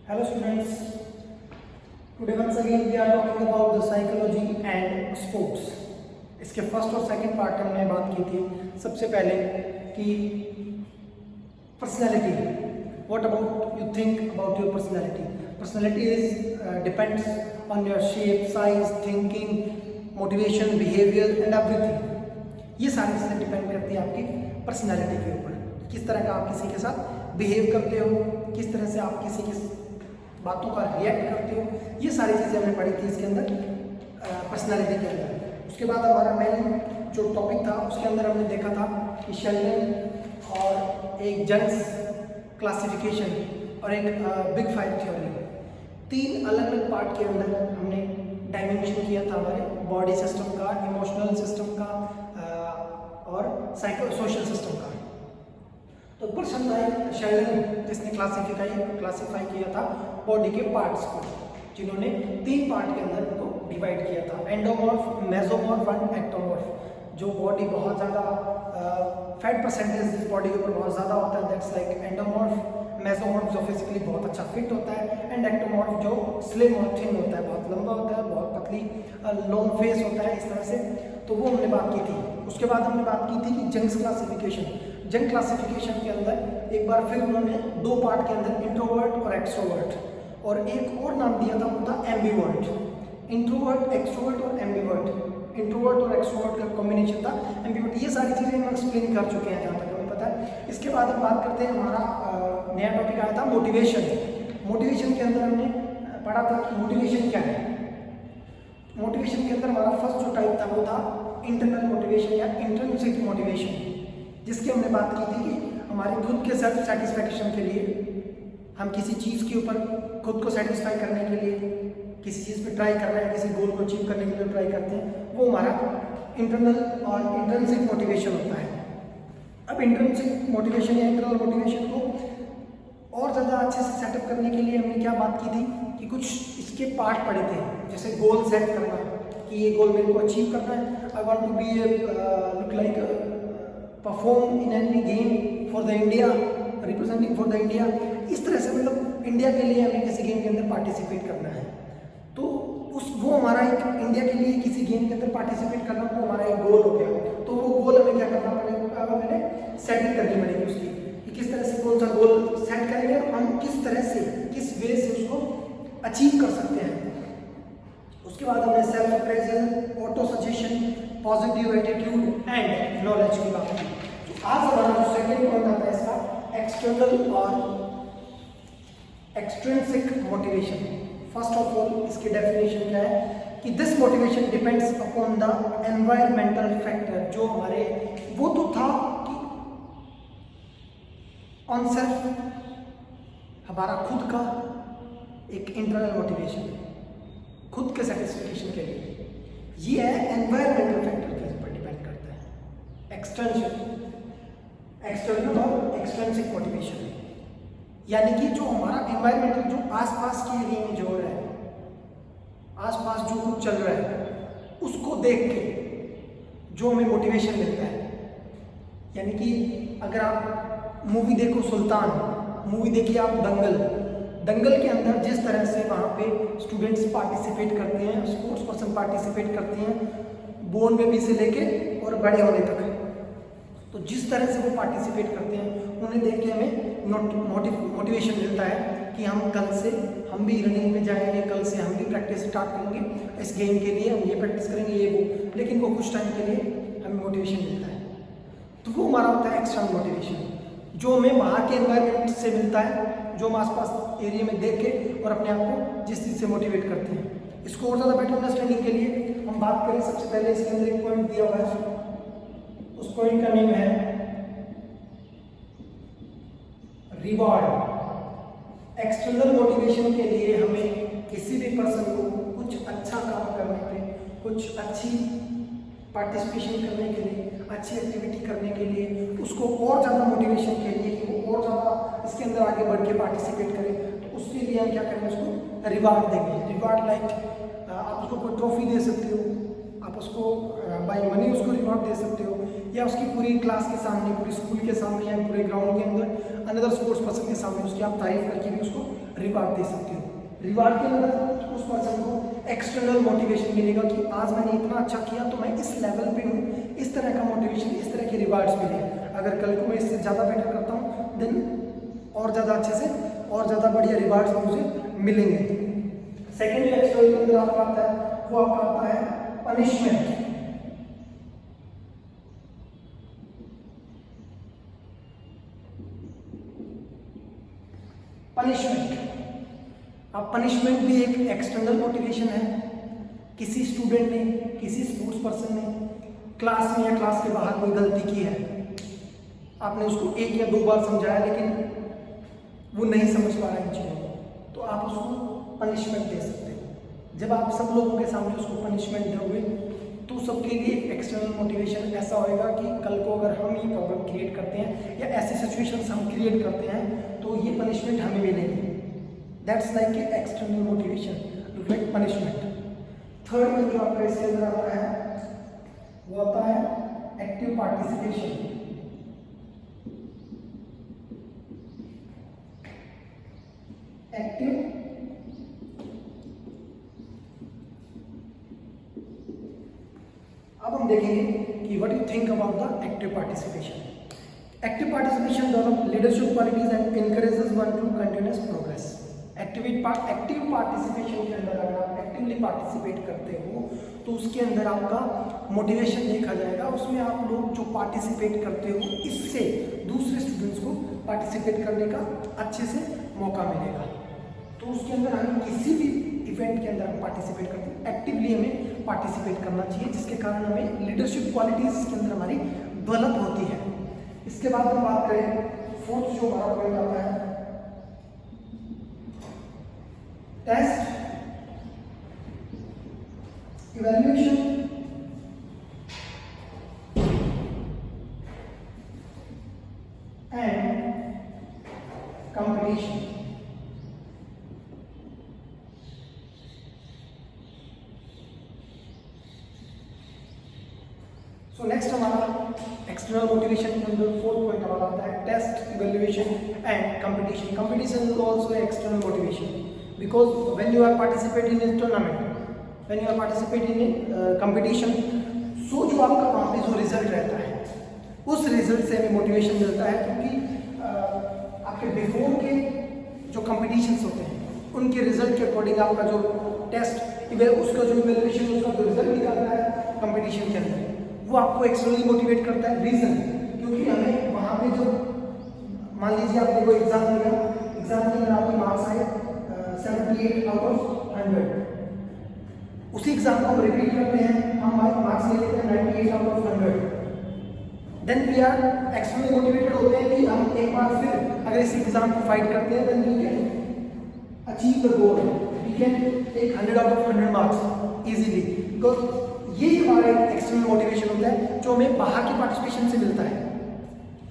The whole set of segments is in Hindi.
Hello students, today once again we are talking about the psychology and sports. इसके फर्स्ट और सेकंड पार्ट में हमने बात की थी सबसे पहले कि personality. What about you think about your personality? Personality is depends on your shape, size, thinking, motivation, behavior and everything. ये सारी चीज़ें डिपेंड करती हैं आपकी पर्सनालिटी के ऊपर. किस तरह का आप किसी के साथ बिहेव करते हो, किस तरह से आप किसी की बातों का रिएक्ट करते हो, ये सारी चीज़ें हमने पढ़ी थी इसके अंदर पर्सनालिटी के अंदर. उसके बाद हमारा मेन जो टॉपिक था उसके अंदर हमने देखा था कि शेल्डन और एक जंग्स क्लासिफिकेशन और एक बिग फाइव थ्योरी. तीन अलग अलग पार्ट के अंदर हमने डायमेंशन किया था हमारे बॉडी सिस्टम का, इमोशनल सिस्टम का और सोशल सिस्टम का. तो पर्सन था शेल्डन जिसने क्लासिफाई किया था बॉडी के पार्ट्स को, जिन्होंने तीन पार्ट के अंदर उनको डिवाइड किया था. एंडोमॉर्फ, मेसोमॉर्फ और एक्टोमॉर्फ. जो बॉडी बहुत ज़्यादा फैट परसेंटेज इस बॉडी के ऊपर बहुत ज़्यादा होता है, दैट्स लाइक एंडोमॉर्फ. मेसोमॉर्फ जो फिजिकली बहुत अच्छा फिट होता है, एंड एक्टोमॉर्फ जो स्लिम और थिन होता है, बहुत लंबा होता है, बहुत पतली लॉन्ग फेस होता है, इस तरह से. तो वो हमने बात की थी. उसके बाद हमने बात की थी कि जंग्स क्लासिफिकेशन. जंग क्लासिफिकेशन के अंदर एक बार फिर उन्होंने दो पार्ट के अंदर इंट्रोवर्ट और एक्सट्रोवर्ट और एक और नाम दिया था, वो था एम्बीवर्ट. इंट्रोवर्ट, एक्सट्रोवर्ट और एम्बीवर्ट. इंट्रोवर्ट और एक्सट्रोवर्ट का कॉम्बिनेशन था एम्बीवर्ट. ये सारी चीज़ें हम एक्सप्लेन कर चुके हैं जहाँ तक हमें पता है. इसके बाद हम बात करते हैं, हमारा नया टॉपिक आया था मोटिवेशन. मोटिवेशन के अंदर हमने पढ़ा था कि मोटिवेशन क्या है. मोटिवेशन के अंदर हमारा फर्स्ट जो टाइप था वो था इंटरनल मोटिवेशन या इंट्रिंसिक मोटिवेशन, जिसकी हमने बात की थी कि हमारे खुद के सेल्फ सेटिस्फैक्शन के लिए हम किसी चीज़ के ऊपर खुद को सेटिस्फाई करने के लिए किसी चीज़ पे ट्राई कर रहे हैं, किसी गोल को अचीव करने के लिए ट्राई करते हैं, वो हमारा इंटरनल और इंट्रिंसिक मोटिवेशन होता है. अब इंट्रिंसिक मोटिवेशन या इंटरनल मोटिवेशन को और ज़्यादा अच्छे से सेटअप करने के लिए हमने क्या बात की थी कि कुछ इसके पार्ट पढ़े थे, जैसे गोल सेट करना कि ये गोल मेरे को अचीव करना है. I want to be look like perform in any game for the India, representing for the India. इस तरह से मतलब इंडिया के लिए हमें किसी गेम के अंदर पार्टिसिपेट करना है. तो वो हमारा एक इंडिया के लिए किसी गेम के अंदर पार्टिसिपेट करना वो हमारा एक गोल हो गया. तो वो गोल हमें क्या करना पड़ेगा, हमें सेटिंग करनी पड़ेगी उसकी कि किस तरह से कौन सा गोल सेट करेंगे और हम किस तरह से किस वे से उसको अचीव कर सकते हैं. उसके बाद हमने self appraisal, auto suggestion, positive attitude and knowledge की बात की. तो आज हमारा जो सेकंड पॉइंट आता है इसका एक्सटर्नल और extrinsic motivation. First of all इसकी डेफिनेशन क्या है कि this motivation depends upon the environmental factor. जो हमारे वो तो था कि ऑन सेल्फ हमारा खुद का एक इंटरनल मोटिवेशन, खुद के सेटिस्फिकेशन के लिए. ये है एनवायरमेंटल फैक्टर के ऊपर डिपेंड करता है. एक्सटर्नल और एक्सट्रिंसिक मोटिवेशन यानी कि जो हमारा एनवायरमेंटल, जो आसपास के एरिया में जो हो रहा है, आसपास जो कुछ चल रहा है उसको देख के जो हमें मोटिवेशन मिलता है. यानी कि अगर आप मूवी देखो सुल्तान, मूवी देखिए आप दंगल के अंदर जिस तरह से वहाँ पे स्टूडेंट्स पार्टिसिपेट करते हैं, स्पोर्ट्स पर्सन पार्टिसिपेट करते हैं, बोर्न बेबी से लेके और बड़े होने तक, तो जिस तरह से वो पार्टिसिपेट करते हैं उन्हें देख के हमें मोटिवेशन मिलता है कि हम कल से हम भी रनिंग में जाएंगे, कल से हम भी प्रैक्टिस स्टार्ट करेंगे इस गेम के लिए, हम ये प्रैक्टिस करेंगे ये वो. लेकिन वो कुछ टाइम के लिए हमें मोटिवेशन मिलता है. तो वो हमारा होता है एक्सटर्नल मोटिवेशन, जो हमें बाहर के एनवायरनमेंट से मिलता है, जो हम आसपास एरिया में देख के और अपने आप को जिस चीज़ से मोटिवेट करते हैं. इसको और ज़्यादा बेटर अंडरस्टैंडिंग के लिए हम बात करें, सबसे पहले इसके अंदर एक पॉइंट दिया हुआ है, उस पॉइंट का नेम है रिवॉर्ड. एक्सटर्नल मोटिवेशन के लिए हमें किसी भी पर्सन को कुछ अच्छा काम करने पे, कुछ अच्छी पार्टिसिपेशन करने के लिए, अच्छी एक्टिविटी करने के लिए, उसको और ज़्यादा मोटिवेशन के लिए कि वो और ज़्यादा इसके अंदर आगे बढ़ के पार्टिसिपेट करें, तो उसके लिए हम क्या करेंगे, उसको रिवार्ड देंगे. रिवार्ड लाइक आप उसको कोई ट्रॉफी दे सकते हो, आप उसको बाय मनी उसको रिवॉर्ड दे सकते हो, या उसकी पूरी क्लास के सामने, पूरी स्कूल के सामने या पूरे ग्राउंड के अंदर अनदर स्पोर्ट्स पर्सन के सामने उसकी आप तारीफ करके भी उसको रिवार्ड दे सकते हो। रिवार्ड के अंदर उस पर्सन को एक्सटर्नल मोटिवेशन मिलेगा कि आज मैंने इतना अच्छा किया तो मैं इस लेवल पे हूँ, इस तरह का मोटिवेशन, इस तरह के रिवार्ड्स मिले। अगर कल को मैं इससे ज़्यादा बेटर करता हूँ देन और ज़्यादा अच्छे से और ज़्यादा बढ़िया रिवार्ड्स मुझे मिलेंगे। सेकेंडली एक्सटर्नल के अंदर आपका आता है, वो आपका आता है पनिशमेंट। अब पनिशमेंट भी एक एक्सटर्नल मोटिवेशन है। किसी स्टूडेंट ने, किसी स्पोर्ट्स पर्सन ने क्लास में या क्लास के बाहर कोई गलती की है, आपने उसको 1 या 2 बार समझाया लेकिन वो नहीं समझ पा रहा है इन चीज़ों को, तो आप उसको पनिशमेंट दे सकते हो। जब आप सब लोगों के सामने उसको पनिशमेंट दोगे तो सबके लिए एक एक्सटर्नल मोटिवेशन ऐसा होएगा कि कल को अगर हम ये प्रॉब्लम क्रिएट करते हैं या ऐसी सिचुएशंस हम क्रिएट करते हैं तो ये पनिशमेंट हमें मिलेगी। That's like a external motivation to get punishment. Third में जो आपका इसके अंदर आता है वो आता है एक्टिव पार्टिसिपेशन। एक्टिव अब हम देखेंगे कि what you think about the active participation. Active participation develop leadership qualities and encourages one two continuous progress. Active participation के अंदर अगर आप एक्टिवली पार्टिसिपेट करते हो तो उसके अंदर आपका मोटिवेशन देखा जाएगा। उसमें आप लोग जो पार्टिसिपेट करते हो इससे दूसरे स्टूडेंट्स को पार्टिसिपेट करने का अच्छे से मौका मिलेगा। तो उसके अंदर हम किसी भी इवेंट के अंदर हम पार्टिसिपेट करते हैं, एक्टिवली हमें पार्टिसिपेट करना चाहिए, जिसके कारण हमें लीडरशिप क्वालिटीज इसके अंदर हमारी डेवलप होती है। इसके बाद हम बात करें, फोर्थ जो हमारा पॉइंट आता है test evaluation and competition. So next हमारा एक्सटर्नल मोटिवेशन के अंदर फोर्थ पॉइंट हमारा आता है test evaluation and competition. Competition is also external motivation because when you are participating in tournament, when you are participating in competition, so जो आपका वहाँ पे जो रिजल्ट रहता है उस रिजल्ट से हमें मोटिवेशन मिलता है, क्योंकि आपके बिफोर के जो कंपटीशंस होते हैं उनके रिजल्ट के अकॉर्डिंग आपका जो टेस्ट उसका जो इवैल्यूएशन उसका जो रिजल्ट निकलता है कंपटीशन के अंदर वो आपको एक्सटर्नली मोटिवेट करता है। रीजन क्योंकि हमें वहाँ पे जो मान लीजिए आपने कोई एग्जाम दिया, एग्जाम के अंदर आपके मार्क्स आए 78 आउट ऑफ 100, उसी एग्जाम को हम रिपीट करते हैं, हम मार्क्स ले लेते हैं 98 out of 100, then we are extremely motivated होते हैं कि हम एक बार फिर अगर इस एग्जाम को फाइट करते हैं then we can achieve the goal, we can take 100 out of 100 marks easily. Because ये हमारा एक्सटर्नल मोटिवेशन होता है जो हमें बाहर के पार्टिसिपेशन से मिलता है।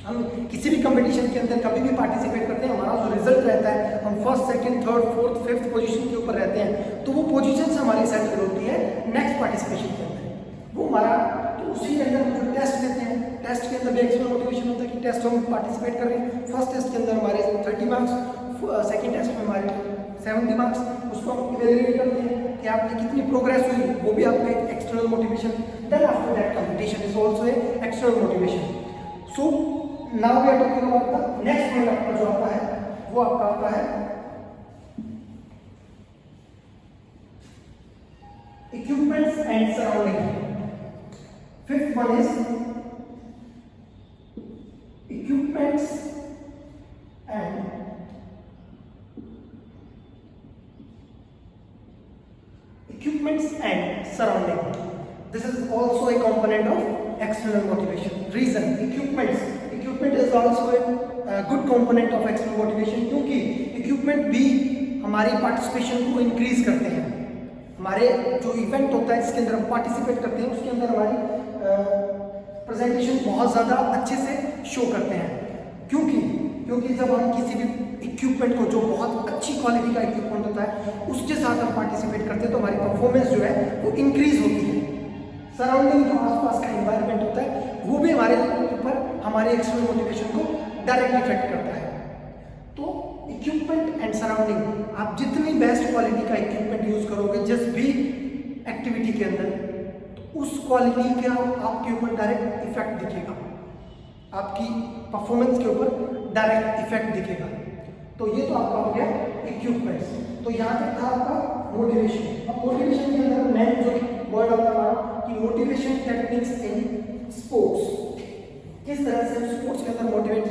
हम किसी भी कंपटीशन के अंदर कभी भी पार्टिसिपेट करते हैं, हमारा जो रिजल्ट रहता है हम first, second, third, fourth, fifth position के ऊपर रहते हैं, तो वो पोजीशंस हमारी सेट होती है नेक्स्ट पार्टिसिपेशन के अंदर। वो हमारा तो उसी के अंदर जो टेस्ट देते हैं, टेस्ट के अंदर भी एक्सटर्नल मोटिवेशन होता है कि टेस्ट हम पार्टिसिपेट कर रहे हैं। फर्स्ट टेस्ट के अंदर हमारे 30 मार्क्स, सेकेंड टेस्ट में हमारे 70 मार्क्स, उसको हम इवेल्युएट करते हैं कि आपने कितनी प्रोग्रेस हुई, वो भी आपका एक external motivation. Then after that competition is also a external motivation. So now we are talking about the next point आपका जो आता है वो आपका आता है equipments and surrounding. Fifth one is equipments and surrounding. This is also a component of external motivation. Reason, equipment is also a good component of external motivation, क्योंकि equipment भी हमारी पार्टिसिपेशन को इंक्रीज करते हैं। हमारे जो इवेंट होता है जिसके अंदर हम पार्टिसिपेट करते हैं उसके अंदर हमारी प्रेजेंटेशन बहुत ज़्यादा अच्छे से शो करते हैं। क्योंकि जब हम किसी भी इक्विपमेंट को, जो बहुत अच्छी क्वालिटी का इक्विपमेंट होता है, उसके साथ हम पार्टिसिपेट करते हैं तो हमारी परफॉर्मेंस जो है वो इंक्रीज होती है। सराउंडिंग जो आसपास का एनवायरनमेंट होता है वो भी हमारे ऊपर हमारे एक्सटर्नल मोटिवेशन को डायरेक्ट इफेक्ट करता है। तो इक्विपमेंट एंड सराउंडिंग, आप जितनी बेस्ट क्वालिटी का इक्विपमेंट यूज करोगे जिस भी एक्टिविटी के अंदर, तो उस क्वालिटी का आपके ऊपर डायरेक्ट इफेक्ट दिखेगा, आपकी परफॉर्मेंस के ऊपर डायरेक्ट इफेक्ट दिखेगा। तो ये तो आपका हो गया इक्विपमेंट्स। तो यहाँ पे था आपका मोटिवेशन। अब मोटिवेशन के अंदर मेन जो वर्ड आता है हमारा कि मोटिवेशन टेक्निक्स इन स्पोर्ट्स, किस तरह से स्पोर्ट्स के अंदर मोटिवेट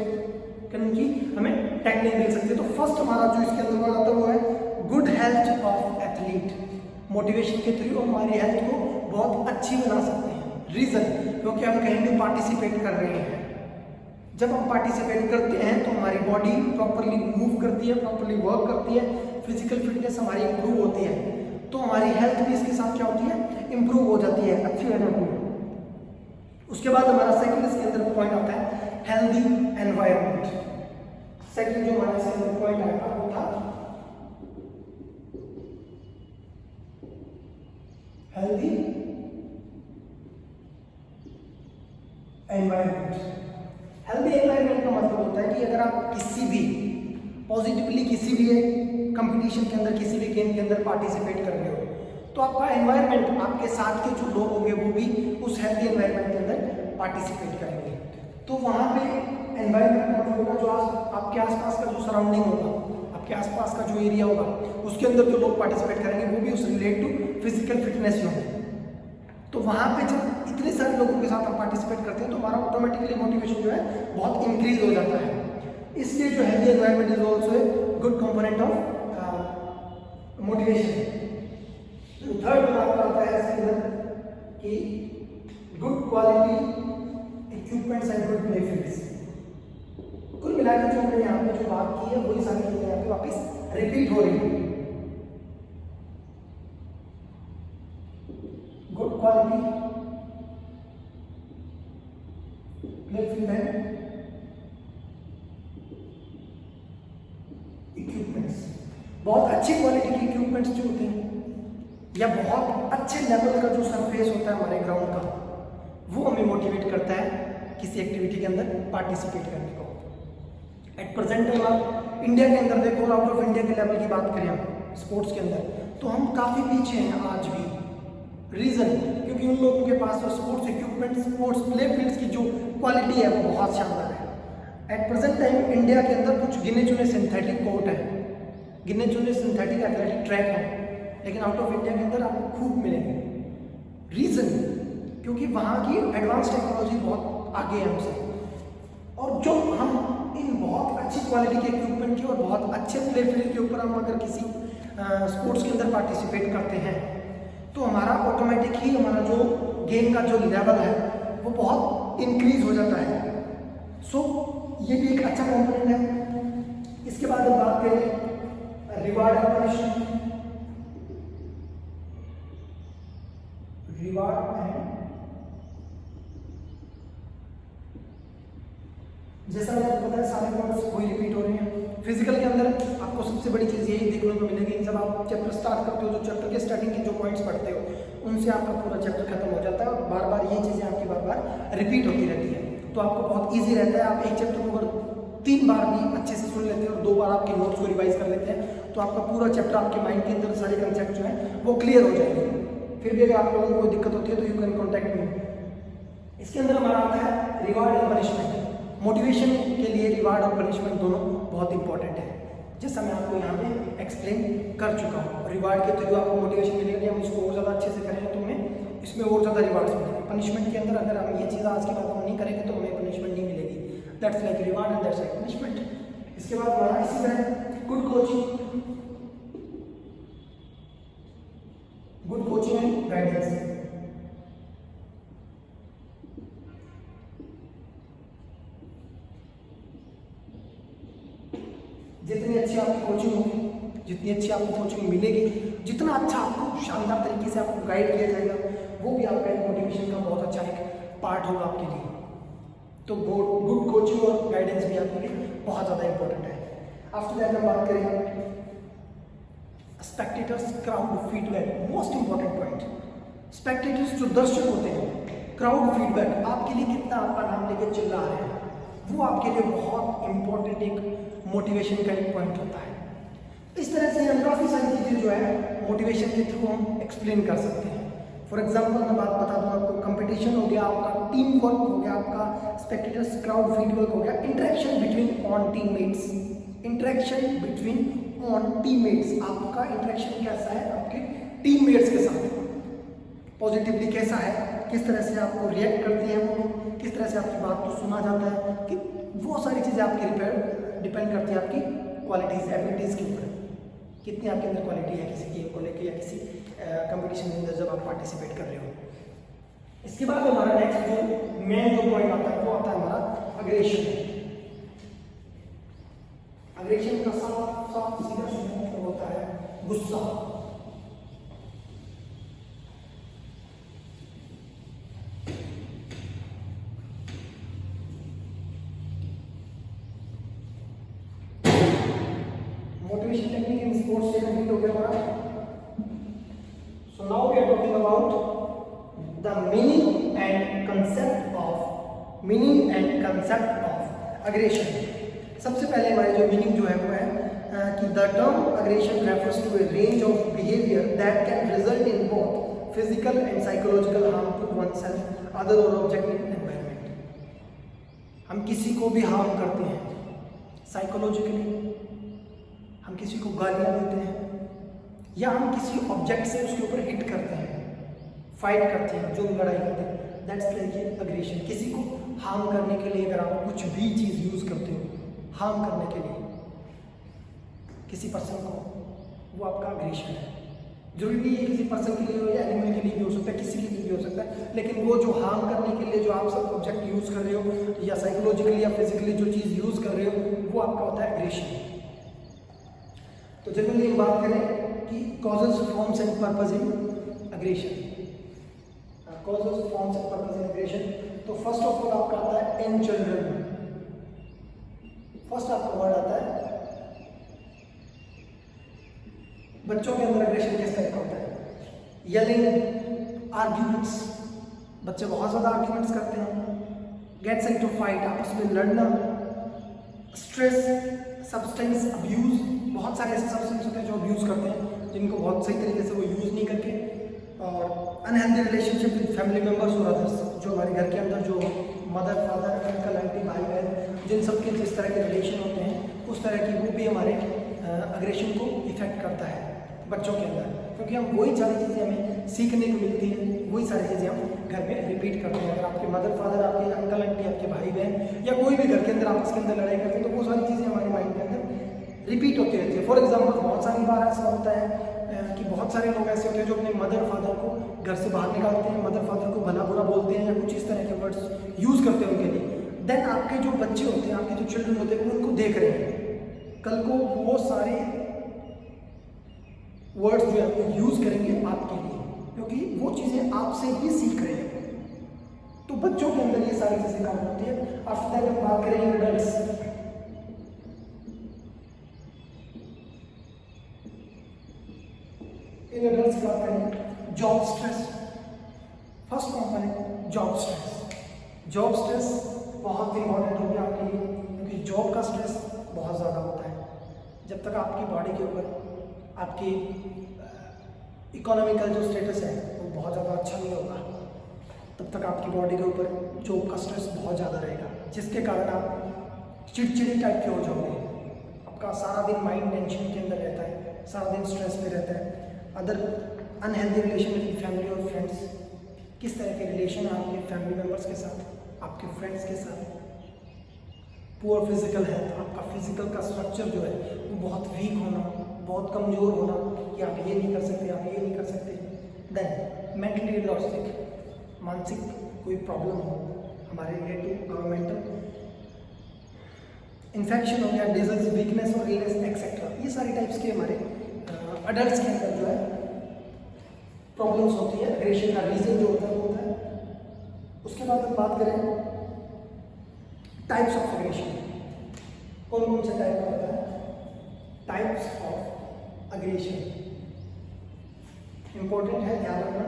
करने की हमें टेक्निक मिल सकती है। तो फर्स्ट हमारा जो इसके अंदर वर्ड आता है वो है good health of athlete. Motivation के थ्रू हमारी हेल्थ को बहुत अच्छी बना सकते हैं। रीजन, क्योंकि हम कहीं भी पार्टिसिपेट कर रहे हैं। जब हम पार्टिसिपेट करते हैं तो हमारी बॉडी प्रॉपरली मूव करती है, प्रॉपरली वर्क करती है, फिजिकल फिटनेस हमारी इंप्रूव होती है, तो हमारी हेल्थ भी इसके साथ क्या होती है, इंप्रूव हो जाती है, अच्छी हो जाती है। उसके बाद हमारा सेकंड इसके अंदर पॉइंट आता है हेल्दी एनवायरनमेंट। सेकंड जो हमारा इसके अंदर पॉइंट आएगा वो था हेल्दी एनवायरनमेंट। हेल्दी एनवायरनमेंट का मतलब होता है कि अगर आप किसी भी पॉजिटिवली किसी भी कंपटीशन के अंदर, किसी भी गेम के अंदर पार्टिसिपेट कर रहे हो, तो आपका एनवायरनमेंट, आपके साथ के जो लोग होंगे वो भी उस हेल्दी एनवायरनमेंट के अंदर पार्टिसिपेट करेंगे। तो वहाँ पे एनवायरनमेंट का मतलब होगा जो आपके आसपास का जो सराउंडिंग होगा, आपके आसपास का जो एरिया होगा, उसके अंदर जो लोग पार्टिसिपेट करेंगे वो भी उस रिलेट टू फिजिकल फिटनेस ही होंगे। तो वहाँ पे जब इतने सारे लोगों के साथ हम पार्टिसिपेट करते हैं तो हमारा ऑटोमेटिकली मोटिवेशन जो है बहुत इंक्रीज हो जाता है। इसलिए जो healthy environment is also a good component of motivation. Third आपका आता है इसके अंदर कि good quality equipments and good play fields. कुल मिलाकर जो हमने यहाँ पे जो बात की है वही सारी चीजें यहाँ पे वापस रिपीट हो रही है। Good quality play field and equipments. बहुत अच्छी क्वालिटी के इक्विपमेंट्स जो होते हैं या बहुत अच्छे लेवल का जो सरफेस होता है हमारे ग्राउंड का, वो हमें मोटिवेट करता है किसी एक्टिविटी के अंदर पार्टिसिपेट करने को। एट प्रेजेंट टाइम आप इंडिया के अंदर देखो और आउट ऑफ इंडिया के लेवल की बात करें हम स्पोर्ट्स के अंदर, तो हम काफ़ी पीछे हैं आज भी। रीज़न, क्योंकि उन लोगों के पास sports equipment, sports play fields की जो क्वालिटी है वो बहुत शानदार है। एट प्रेजेंट टाइम इंडिया के अंदर कुछ गिने चुने सिंथेटिक कोर्ट है, गिने चुने सिंथेटिक एथलेटिक ट्रैक है, लेकिन आउट ऑफ इंडिया के अंदर आपको खूब मिलेंगे। रीज़न, क्योंकि वहाँ की एडवांस टेक्नोलॉजी बहुत आगे है हमसे, और जो हम इन बहुत अच्छी क्वालिटी के इक्विपमेंट की और बहुत अच्छे प्ले फील्ड के ऊपर हम अगर किसी स्पोर्ट्स के अंदर पार्टिसिपेट करते हैं तो हमारा ऑटोमेटिक ही हमारा जो गेम का जो लेवल है वो बहुत इंक्रीज हो जाता है। सो ये भी एक अच्छा कॉम्पोनेंट है। इसके बाद हम बात करें reward and punishment. Reward and, जैसा मैंने आपको बताया सारे पॉइंट्स वही रिपीट हो रहे हैं। फिजिकल के अंदर आपको सबसे बड़ी चीज़ यही देखने को मिलेगी, जब आप चैप्टर स्टार्ट करते हो, जो चैप्टर के स्टार्टिंग के जो पॉइंट्स पढ़ते हो उनसे आपका पूरा चैप्टर खत्म हो जाता है और बार बार ये चीज़ें आपकी बार बार रिपीट होती रहती है। तो आपको बहुत ईजी रहता है। आप एक चैप्टर को अगर 3 बार भी अच्छे से सुन लेते हैं और 2 बार आपके नोट्स को रिवाइज कर लेते हैं तो आपका पूरा चैप्टर आपके माइंड के अंदर सारे कंसेप्ट जो है वो क्लियर हो जाएंगे। फिर भी अगर आप लोगों को कोई दिक्कत होती है तो यू कैन कॉन्टैक्ट मी। इसके अंदर हमारा आता है रिवार्ड एंड पनिशमेंट। मोटिवेशन के लिए रिवार्ड और पनिशमेंट दोनों बहुत इंपॉर्टेंट है, जैसा मैं आपको यहाँ पे एक्सप्लेन कर चुका हूँ। रिवार्ड के थ्रू आपको मोटिवेशन मिलेगा, हम इसको और ज़्यादा अच्छे से करेंगे तो हमें इसमें और ज़्यादा रिवार्ड्स मिलेंगे। पनिशमेंट के अंदर अगर हम ये चीज़ आज की बात हम नहीं करेंगे तो हमें पनिशमेंट नहीं मिलेगी। That's like reward and that's like punishment. इसके बाद हमारा इसी तरह गुड कोचिंग एंड गाइडेंस। जितनी अच्छी आपकी कोचिंग होगी, जितनी अच्छी आपको कोचिंग मिलेगी, जितना अच्छा आपको शानदार तरीके से आपको गाइड किया जाएगा, वो भी आपका एक मोटिवेशन का बहुत अच्छा एक पार्ट होगा आपके लिए। तो गुड कोचिंग और गाइडेंस भी आपके लिए बहुत ज़्यादा इंपॉर्टेंट है। आफ्टर दैट हम बात करें spectators crowd feedback, most important point. Spectators जो दर्शक होते हैं, क्राउड फीडबैक, आपके लिए कितना आपका नाम लेके चिल्ला रहे हैं, वो आपके लिए बहुत इंपॉर्टेंट एक मोटिवेशन का एक पॉइंट होता है। इस तरह से हम काफ़ी सारी चीज़ें जो है मोटिवेशन के थ्रू हम एक्सप्लेन कर सकते हैं। फॉर एग्जाम्पल मैं बात बता दूँ आपको, कंपटीशन हो गया, आपका टीम वर्क हो गया, आपका स्पेक्टेटर्स क्राउड फीडवर्क हो गया, interaction between on teammates, interaction between on teammates, आपका इंटरेक्शन कैसा है आपके टीममेट्स के साथ, पॉजिटिवली कैसा है, किस तरह से आपको रिएक्ट करते हैं वो, किस तरह से आपकी बात को सुना जाता है, कि वो सारी चीज़ें आपकी डिपेंड करती है आपकी क्वालिटीज़ एबिलिटीज़ के ऊपर, कितनी आपके अंदर क्वालिटी है किसी गेम को लेकर या किसी कंपटीशन के अंदर जब आप पार्टिसिपेट कर रहे हो। इसके बाद हमारा नेक्स्ट जो मेन जो पॉइंट आता है वो आता है हमारा अग्रेशन। अग्रेशन का साफ साफ सीधा सीधा मतलब होता है गुस्सा। मोटिवेशन टेक्निक इन स्पोर्ट्स से कंप्लीट हो गया हमारा। So now we are talking about the meaning and concept of aggression. सबसे पहले हमारी जो मीनिंग जो है वो है कि the term aggression refers to a range of behaviour that can result in both physical and psychological harm to oneself, other or object in environment. हम किसी को भी हार्म करते हैं साइकोलॉजिकली, हम किसी को गालियाँ देते हैं या हम किसी ऑब्जेक्ट से उसके ऊपर हिट करते हैं, फाइट करते हैं, जो लड़ाई करते हैं, दैट्स लाइक अग्रेशन। किसी को हार्म करने के लिए अगर आप कुछ भी चीज़ यूज़ करते हो हार्म करने के लिए किसी पर्सन को, वो आपका अग्रेशन है। जरूरी नहीं है किसी पर्सन के लिए हो या एनिमल के लिए भी हो सकता है, किसी के लिए भी हो सकता है, लेकिन वो जो हार्म करने के लिए जो आप सब ऑब्जेक्ट यूज़ कर रहे हो या साइकोलॉजिकली या फिजिकली जो चीज़ यूज़ कर रहे हो वो आपका होता है अग्रेशन। तो जनरली हम बात करें कि causes forms and purpose in aggression, causes forms and purpose in aggression. तो फर्स्ट ऑफ ऑल आपका आता है इन चिल्ड्रन, फर्स्ट आपका वर्ड आता है बच्चों के अंदर अग्रेशन किस टाइप का होता है, येलिंग, आर्ग्यूमेंट्स, बच्चे बहुत ज़्यादा आर्ग्यूमेंट्स करते हैं, गेट्स इनटू फाइट, आपस में लड़ना, स्ट्रेस, सब्सटेंस अब्यूज़, बहुत सारे ऐसे सब्सटेंस होते हैं जो अब्यूज़ करते हैं जिनको बहुत सही तरीके से वो यूज़ नहीं करके, और unhealthy relationship with family members और अदर्स, जो हमारे घर के अंदर जो मदर फादर अंकल आंटी भाई बहन जिन सब के जिस तरह के रिलेशन होते हैं उस तरह की वो भी हमारे अग्रेशन को इफेक्ट करता है बच्चों के अंदर, क्योंकि हम वही सारी चीज़ें हमें सीखने को मिलती हैं, वही सारी चीज़ें हम घर में रिपीट करते हैं। अगर आपके मदर फादर आपके अंकल आंटी आपके भाई बहन या कोई भी घर के अंदर आपस के अंदर लड़ाई करते हैं तो वो सारी चीज़ें हमारे माइंड के अंदर रिपीट होती रहती है। फॉर एग्जाम्पल बहुत सारी बार ऐसा होता है कि बहुत सारे लोग ऐसे होते हैं जो अपने मदर फादर को घर से बाहर निकालते हैं, मदर फादर को भला बुरा बोलते हैं या कुछ इस तरह के वर्ड्स यूज़ करते हैं उनके लिए। देन आपके जो बच्चे होते हैं, आपके जो चिल्ड्रन होते हैं, वो उनको देख रहे हैं, कल को वो सारे वर्ड्स जो है वो यूज़ करेंगे आपके लिए, क्योंकि वो चीज़ें आपसे ही सीख रहे हैं। तो बच्चों के अंदर ये सारी चीज़ें काम होती है। आफ्टर दैट हम बात करेंगे एडल्ट्स। इन एडल्ट्स की बात करें, job stress, first component job stress. Job stress बहुत इंपॉर्टेंट होगी आपके लिए, क्योंकि जॉब का स्ट्रेस बहुत ज़्यादा होता है। जब तक आपकी बॉडी के ऊपर आपकी इकोनॉमिकल जो स्टेटस है वो बहुत ज़्यादा अच्छा नहीं होगा, तब तक आपकी बॉडी के ऊपर जॉब का स्ट्रेस बहुत ज़्यादा रहेगा, जिसके कारण आप चिड़चिड़ी टाइप के हो जाओगे। आपका सारा दिन माइंड टेंशन के अंदर रहता है, सारा दिन स्ट्रेस में रहता है। Other unhealthy relation with family और फ्रेंड्स, किस तरह के रिलेशन है आपके फैमिली मेम्बर्स के साथ, आपके फ्रेंड्स के साथ। पुअर फिजिकल हेल्थ, आपका फिजिकल का स्ट्रक्चर जो है वो बहुत वीक होना, बहुत कमज़ोर होना कि आप ये नहीं कर सकते, आप ये नहीं कर सकते। देन मेंटली लॉजिक, मानसिक कोई प्रॉब्लम हो हमारे रिलेटिव, मेंटल इन्फेक्शन हो गया, डिजीज, वीकनेस और इलनेस एक्सेट्रा, ये सारी टाइप्स के हमारे अडल्ट के अंदर जो है प्रॉब्लम्स होती है। अग्रेशन का रीजन जो होता है वो होता है। उसके बाद हम बात करें टाइप्स ऑफ अग्रेशन, कौन कौन से टाइप का होता है, टाइप्स ऑफ अग्रेशन इंपॉर्टेंट है, ध्यान रखना।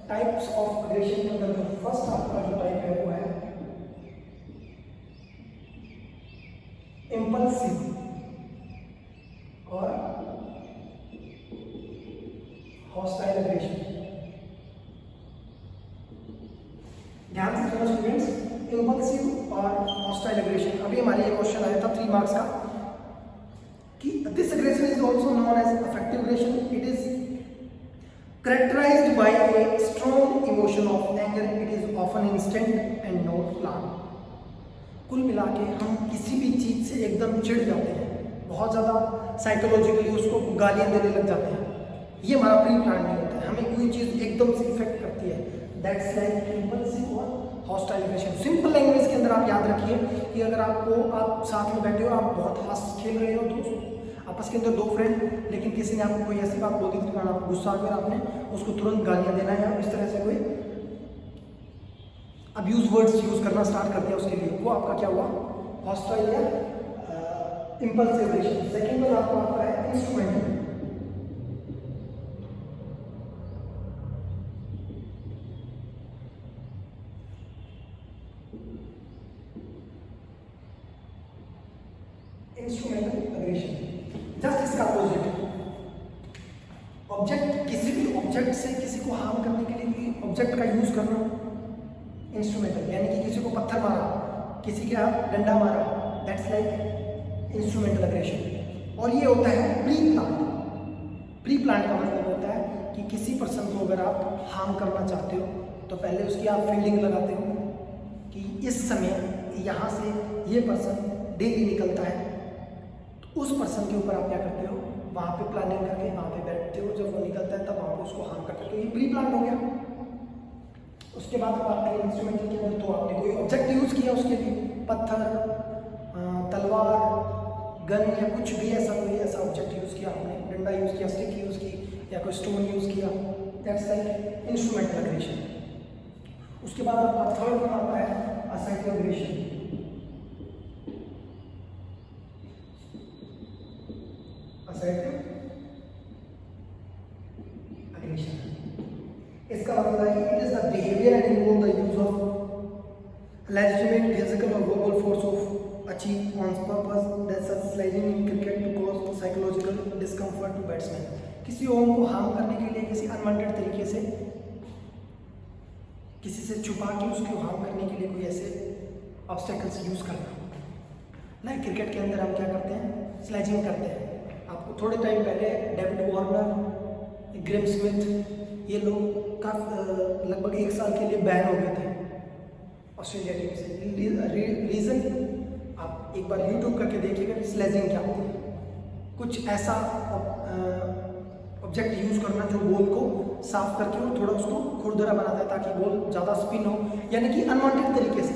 टाइप्स ऑफ अग्रेशन के अंदर जो फर्स्ट आपका जो टाइप है वो है इम्पल्सिव हॉस्टाइल एग्रेशन। ध्यान से सुनो स्टूडेंट्स, इम्पल्सिव और हॉस्टाइल एग्रेशन। अभी हमारे ये क्वेश्चन आया था 3 मार्क्स का कि this aggression is also known as affective aggression. It is characterized by a strong emotion of anger. It is often instant and not planned. कुल मिला के हम किसी भी चीज़ से एकदम चिढ़ जाते हैं, बहुत ज़्यादा साइकोलॉजिकली उसको गालियाँ देने लग जाते हैं। ये हमारा प्री प्लान नहीं होता है, हमें कोई चीज़ एकदम से इफेक्ट करती है। दैट्स लाइक इम्पल्सिव और हॉस्टाइल एग्रेशन। सिंपल लैंग्वेज के अंदर आप याद रखिए कि अगर आप साथ में बैठे हो, आप बहुत हंस खेल रहे हो, दोस्त आपस के अंदर 2 फ्रेंड, लेकिन किसी ने आपको कोई ऐसी बात बोल दी थी कारण आपको गुस्सा आ गया, आपने उसको तुरंत गालियाँ देना या इस तरह से कोई अब्यूज वर्ड्स यूज करना स्टार्ट कर दिया उसके लिए, वो आपका क्या हुआ? हॉस्टाइल या इम्पल्सिव एग्रेशन। सेकंड वन आपको आता है इंस्ट्रूमेंटल। इंस्ट्रूमेंटल एग्रेशन जस्ट इसका अपोजिट। ऑब्जेक्ट, किसी भी ऑब्जेक्ट से किसी को हार्म करने के लिए ऑब्जेक्ट का यूज करना इंस्ट्रूमेंटल, यानी कि किसी को पत्थर मारा, किसी के हाथ डंडा मारा, दैट्स लाइक इंस्ट्रूमेंटल एग्रेशन। और ये होता है प्री प्लान। प्री प्लान का मतलब होता है कि किसी पर्सन को अगर आप हार्म करना चाहते हो तो पहले उसकी आप फील्डिंग लगाते हो कि इस समय यहाँ से ये पर्सन डेली निकलता है, तो उस पर्सन के ऊपर आप क्या करते हो? वहाँ पे प्लानिंग करके वहाँ पे बैठते हो, जब वो निकलता है तब वहाँ पे उसको हार्म करते हो, तो ये प्री प्लान हो गया। उसके बाद बात करें इंस्ट्रूमेंटल के अंदर, तो आपने कोई ऑब्जेक्ट यूज़ किया उसके लिए, पत्थर, तलवार, गन या कुछ भी ऐसा कोई ऐसा ऑब्जेक्ट यूज़ किया आपने, डंडा यूज़ किया, स्टिक यूज़ की या कोई स्टोन यूज़ किया, दैट्स लाइक इंस्ट्रूमेंटल एग्रेशन। उसके बाद आपका थर्ड वन आता है असर्टिव एग्रेशन। असर्टिव एग्रेशन इसका मतलब है कि it is the behaviour and involve the use of legitimate physical or verbal force of achieve one's purpose. That's such sledging in cricket to cause psychological discomfort to batsmen. किसी और को हार्म करने के लिए किसी अनवांटेड तरीके से किसी से छुपा के उसको हार्म करने के लिए कोई ऐसे ऑब्स्टेकल्स यूज करना। लाइक क्रिकेट के अंदर हम क्या करते हैं? स्लेजिंग करते हैं। आपको थोड़े टाइम पहले डेविड वार्नर, ग्रेम स्मिथ, ये लोग लगभग 1 साल के लिए बैन हो गए थे ऑस्ट्रेलिया टीम से। रीज़न आप एक बार यूट्यूब करके देखिएगा स्लेजिंग क्या होती है। कुछ ऐसा ऑब्जेक्ट यूज करना जो बॉल को साफ करके और थोड़ा उसको खुरदरा बनाता है ताकि बॉल ज़्यादा स्पिन हो, यानी कि अनवांटेड तरीके से,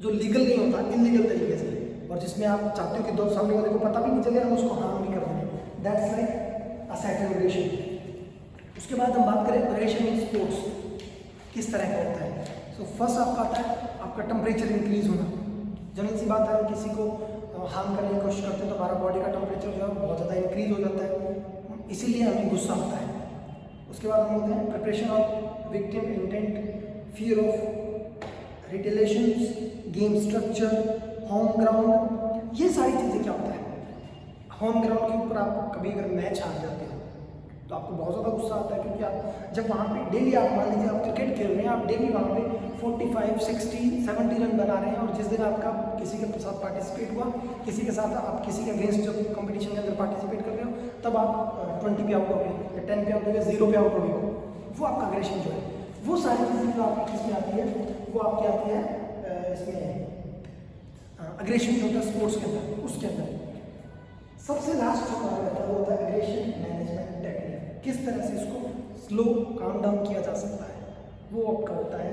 जो लीगल नहीं होता, इनलीगल तरीके से, और जिसमें आप चाहते हो कि दो सामने वाले को पता भी नहीं चले, हम उसको हार्म भी कर दें। That's like assertive aggression. उसके बाद हम बात करें एग्रेशन इन स्पोर्ट्स किस तरह का होता है। सो फर्स्ट आपका आता है आपका टेम्परेचर इंक्रीज होना। जनरल सी बात है, हम किसी को हार्म करने की कोशिश करते हैं तो हमारा बॉडी का टेम्परेचर जो है बहुत ज़्यादा इंक्रीज हो जाता है, इसीलिए हमें गुस्सा आता है। उसके बाद हम होते हैं preparation of victim intent, fear of रिटेलिएशंस, game structure, home ground. ये सारी चीज़ें क्या होता है? होम ग्राउंड के ऊपर आप कभी अगर मैच हार जाते हो तो आपको बहुत ज़्यादा गुस्सा आता है, क्योंकि आप जब वहाँ पे डेली, आप मान लीजिए आप क्रिकेट खेल रहे हैं, आप डेली वहाँ पे 45, 60, 70 रन बना रहे हैं, और जिस दिन आपका किसी के साथ पार्टिसिपेट हुआ, किसी के साथ आप किसी के अगेंस्ट जब कंपटीशन के अंदर पार्टिसिपेट कर रहे हो, तब आप 20 पे आउट हो गए या 10 पे आउट हो गए, 0 पे आउट हो गए, वो आपका एग्रेशन जो है, वो सारी चीज़ें जो आपकी किसमें आती है, वो आपकी आती है इसमें एग्रेशन जो होता है स्पोर्ट्स के अंदर। उसके अंदर सबसे लास्ट जो हमारा रहता है वो होता है एग्रेशन मैनेजमेंट टेक्निक। किस तरह से इसको स्लो काम डाउन किया जा सकता है, वो आपका होता है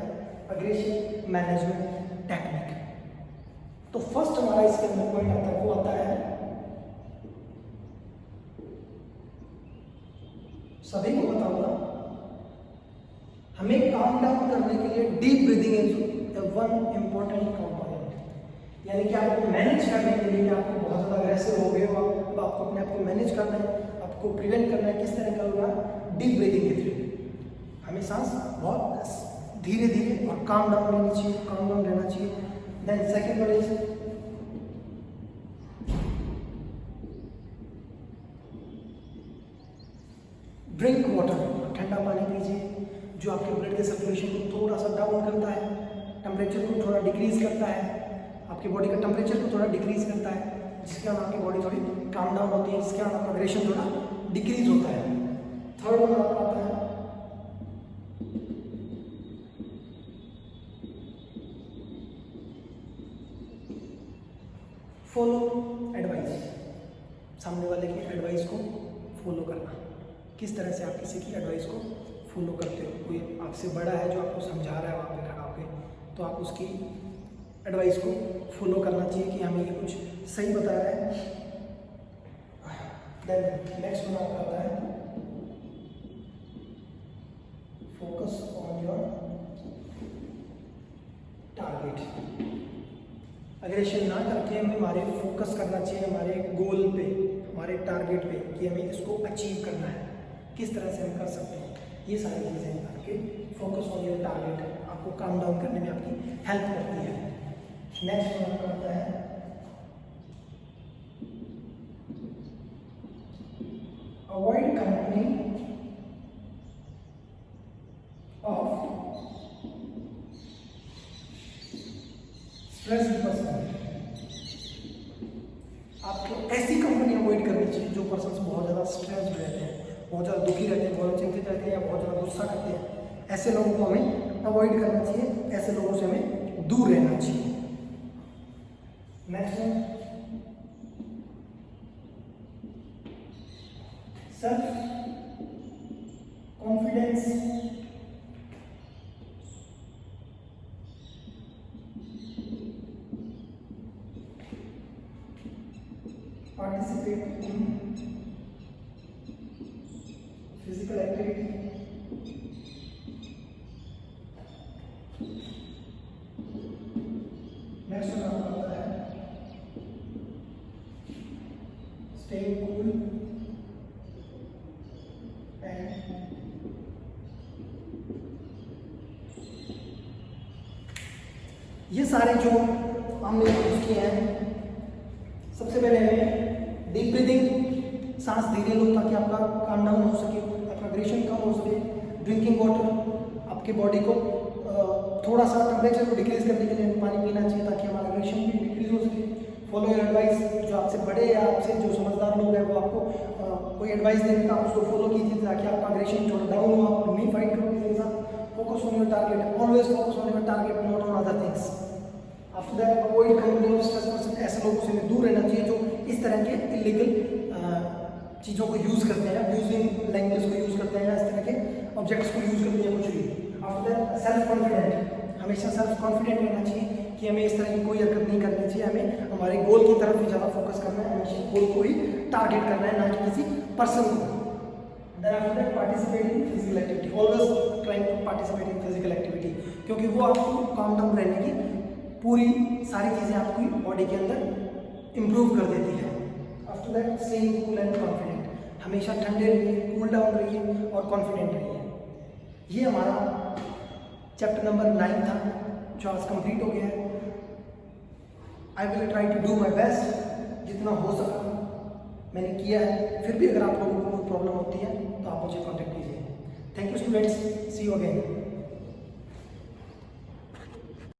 एग्रेशन मैनेजमेंट टेक्निक। तो फर्स्ट हमारा इसके अंदर पॉइंट आता है, वो आता है सभी को पता होगा, हमें काम डाउन करने के लिए deep breathing is one important component. यानी कि आपको मैनेज करने के लिए, आपको बहुत ज़्यादा अग्रेसिव हो गए हो, आपको अपने आप को मैनेज करना है, आपको प्रिवेंट करना है। किस तरह का होगा? डीप ब्रीदिंग के थ्रू। हमें सांस बहुत धीरे धीरे और काम डाउन लेनी चाहिए, काम डाउन रहना चाहिए। Then second one is drink water, ठंडा पानी पीजिए जो आपके ब्लड के सर्कुलेशन को थोड़ा सा डाउन करता है, टेम्परेचर को थोड़ा डिक्रीज करता है, आपकी बॉडी का टेम्परेचर को थोड़ा डिक्रीज करता है, जिसके कारण आपकी बॉडी थोड़ी काम डाउन होती है, जिसके कारण आपका एग्रेशन थोड़ा डिक्रीज होता है। थर्ड वन आपका आता है फॉलो एडवाइस, सामने वाले की एडवाइस को फॉलो करना। किस तरह से आप किसी की एडवाइस को फॉलो करते हो? कोई आपसे बड़ा है जो आपको समझा रहा है वहाँ पे खड़ा होकर, तो आप उसकी एडवाइस को फॉलो करना चाहिए कि हमें ये कुछ सही बता रहा है। देन नेक्स्ट वन आपका आता है focus on your target. Aggression ना करके हमें हमारे फोकस करना चाहिए हमारे गोल पे, हमारे टारगेट पे, कि हमें इसको अचीव करना है, किस तरह से हम कर सकते हैं। ये सारी चीज़ें आपके फोकस ऑन योर टारगेट आपको काम डाउन करने में आपकी हेल्प करती है। नेक्स्ट वन आपका आता है avoid company of stress person. आपको ऐसी कंपनी अवॉइड करनी चाहिए जो पर्सन बहुत ज़्यादा स्ट्रेस्ड रहते हैं, बहुत ज़्यादा दुखी रहते हैं, बहुत चिंतित रहते हैं या बहुत ज़्यादा गुस्सा करते हैं। ऐसे लोगों को हमें अवॉइड करना चाहिए, ऐसे लोगों से हमें दूर रहना चाहिए। Next one self confidence participate in physical activity, next one आपका आता है stay cool and ये सारे जो हमने यूज किए हैं, सबसे पहले हमें डीप ब्रीदिंग, सांस धीरे लो ताकि आपका काम डाउन हो सके, आपका एग्रेशन कम हो सके। ड्रिंकिंग वाटर, आपके बॉडी को थोड़ा सा टेम्परेचर को डिक्रीज करने के लिए पानी पीना चाहिए ताकि हमारा एग्रेशन भी डिक्रीज हो सके। फॉलो योर एडवाइस, जो आपसे बड़े या आपसे जो समझदार लोग हैं वो आपको कोई एडवाइस देंगे तो आप उसको फॉलो कीजिए ताकि आपका एग्रेशन थोड़ा डाउन हो, आप नहीं फाइट करो किसी के साथ। Focus on your target, always focus on your target, not on other things. After that avoid company of stress person, ऐसे लोगों से हमें दूर रहना चाहिए जो इस तरह के इलीगल चीज़ों को यूज़ करते हैं, अब्यूजिंग लैंग्वेज को यूज़ करते हैं, इस तरह के ऑब्जेक्ट्स को यूज़ करते हैं कुछ भी। आफ्टर दैट सेल्फ कॉन्फिडेंट, हमेशा सेल्फ कॉन्फिडेंट रहना चाहिए कि हमें इस तरह की कोई हरकत नहीं करनी चाहिए, हमें हमारे गोल की तरफ ही ज़्यादा फोकस करना है, हमेशा गोल को ही टारगेट करना है, ना कि किसी पर्सन को। Then after that participate in physical activity, always trying to participate in physical activity, क्योंकि वो आपको काम डाउन रहने की पूरी सारी चीज़ें आपकी बॉडी के अंदर इम्प्रूव कर देती है। After that staying cool and confident, हमेशा ठंडे रहिए, कूल डाउन रहिए और कॉन्फिडेंट रहिए। ये हमारा चैप्टर नंबर 9 था जो आज कंप्लीट हो गया है। I will try to do my best, जितना हो सका मैंने किया है। फिर भी अगर आप लोगों को कोई प्रॉब्लम होती है तो आप मुझे कॉन्टेक्ट कीजिए। Thank you students, see you again.